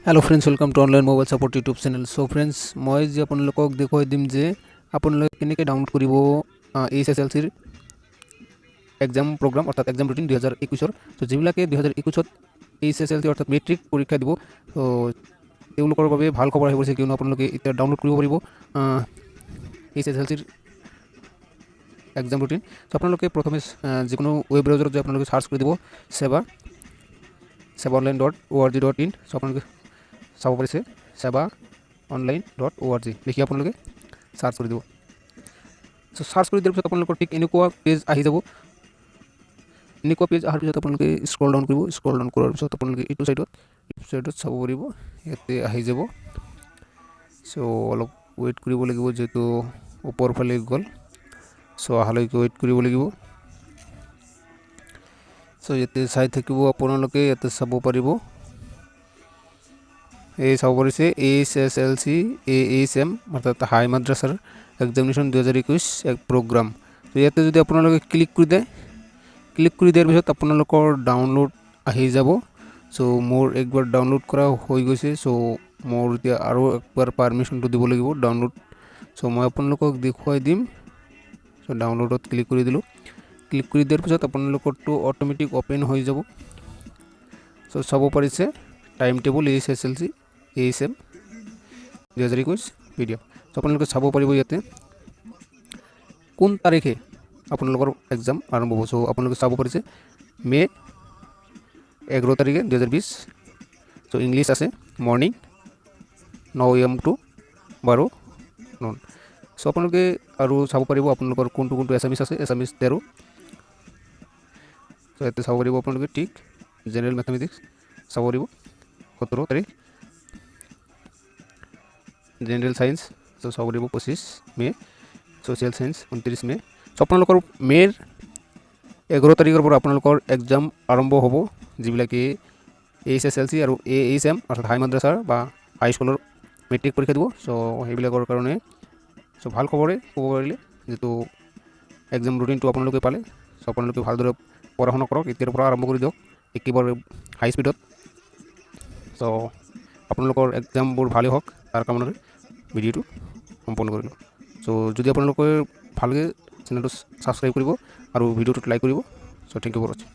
Hello friends, welcome to online mobile support YouTube channel. So friends, मैं जे आपलोक देखो दिम जे आपलोक केनेके डाउनलोड करिब एसएसएलसी एग्जाम प्रोग्राम अर्थात एग्जाम रुटीन 2021 तो जिबिलाके 2021 एसएसएलसी अर्थात मेट्रिक परीक्षा দিব तो তেওঁলোকৰ বাবে ভাল খবৰ আহি পৰিছে কিয়নো আপোনালোকে এতিয়া ডাউনলোড কৰিব পাৰিব এসএসএলসিৰ एग्जाम रुटीन। तो আপোনালোকে প্ৰথমে যিকোনো ওয়েব ব্ৰাউজাৰত যে আপোনালোকে সাৰ্চ কৰি দিব sevaonline.org.in। সো আপোনালোকে চাব পাৰিছে sevaonline.org লিখি আপোনালোকে সাৰ্চ কৰি দিব। সো সাৰ্চ কৰি দিয়াৰ পিছত আপোনালোকৰ ঠিক এনেকুৱা পেজ আহি যাব। এনেকুৱা পেজ অহাৰ পিছত আপোনালোকে স্ক্ৰল ডাউন কৰিব। স্ক্ৰল ডাউন কৰাৰ পিছত আপোনালোকে এইটো সাইডত চাব পাৰিব, ইয়াতে আহি যাব। সো অলপ ওয়েট কৰিব লাগিব যেহেতু ওপৰ ফালে গ'ল। সো আহালৈকে ওয়েট কৰিব লাগিব। সো ইয়াতে চাই থাকিব আপোনালোকে, ইয়াতে চাব পাৰিব। এই চাব পাৰিছে এসএসএলসি এএসএম অৰ্থাৎ হাই মাদ্ৰাসাৰ এক্সামিনেশন 2021 এক প্ৰোগ্ৰাম। তো ইয়াতে যদি আপোনালোকে ক্লিক কৰি দিয়ে, ক্লিক কৰি দিয়াৰ পিছত আপোনালোকৰ ডাউনলোড আহি যাব। সো মোৰ একবাৰ ডাউনলোড কৰা হৈ গৈছে। সো মোৰ এতিয়া আৰু একবাৰ পাৰমিশনটো দিব লাগিব ডাউনলোড। সো মই আপোনালোকক দেখুৱাই দিম। সো ডাউনলোডত ক্লিক কৰি দিলোঁ। ক্লিক কৰি দিয়াৰ পিছত আপোনালোকৰটো অটোমেটিক ওপেন হৈ যাব। সো চাব পাৰিছে time table SSLC ASM 2021 PDF. So আপোনালোকে চাব পাৰিব ইয়াতে কোন তাৰিখে আপোনালোকৰ এক্সাম আৰম্ভ হ'ব। সো আপোনালোকে চাব পাৰিছে মে 11 তাৰিখে 2020। সো ইংলিছ আছে morning 9 AM to 12 noon। So আপোনালোকে আৰু চাব পাৰিব আপোনালোকৰ কোনটো এছামিছ আছে, এছামিছ 13। সো ইয়াতে চাব পাৰিব আপোনালোকে ঠিক জেনেৰেল মেথমেটিক্স চাব পাৰিব 17 তাৰিখ। জেনেৰেল সায়েন্স সো চাব পাৰিব 25 মে। সোশ্যাল সায়েন্স 29 মে। সো আপোনালোকৰ মেৰ 11 তাৰিখৰ পৰা আপোনালোকৰ এক্সাম আৰম্ভ হ'ব, যিবিলাকে এসএসএলসি আৰু এএসএম অৰ্থাৎ হাই মাদ্ৰাসাৰ বা হাই স্কুলৰ মেট্ৰিক পৰীক্ষা দিব। সো সেইবিলাকৰ কাৰণে সো ভাল খবৰে ক'ব পাৰিলে, যেহেতু এক্সাম ৰুটিনটো আপোনালোকে পালে। সো আপোনালোকে ভালদৰে পঢ়া শুনা কৰক, এতিয়াৰ পৰা আৰম্ভ কৰি দিয়ক একেবাৰে হাই স্পীডত। সো আপোনালোকৰ এক্সামবোৰ ভালেই হওক তাৰ কামনাৰে ভিডিঅ'টো সম্পূৰ্ণ কৰিলোঁ। সো যদি আপোনালোকে ভালকৈ চেনেলটো ছাবস্ক্ৰাইব কৰিব আৰু ভিডিঅ'টোত লাইক কৰিব। সো থেংক ইউ ফৰ ৱাচিং।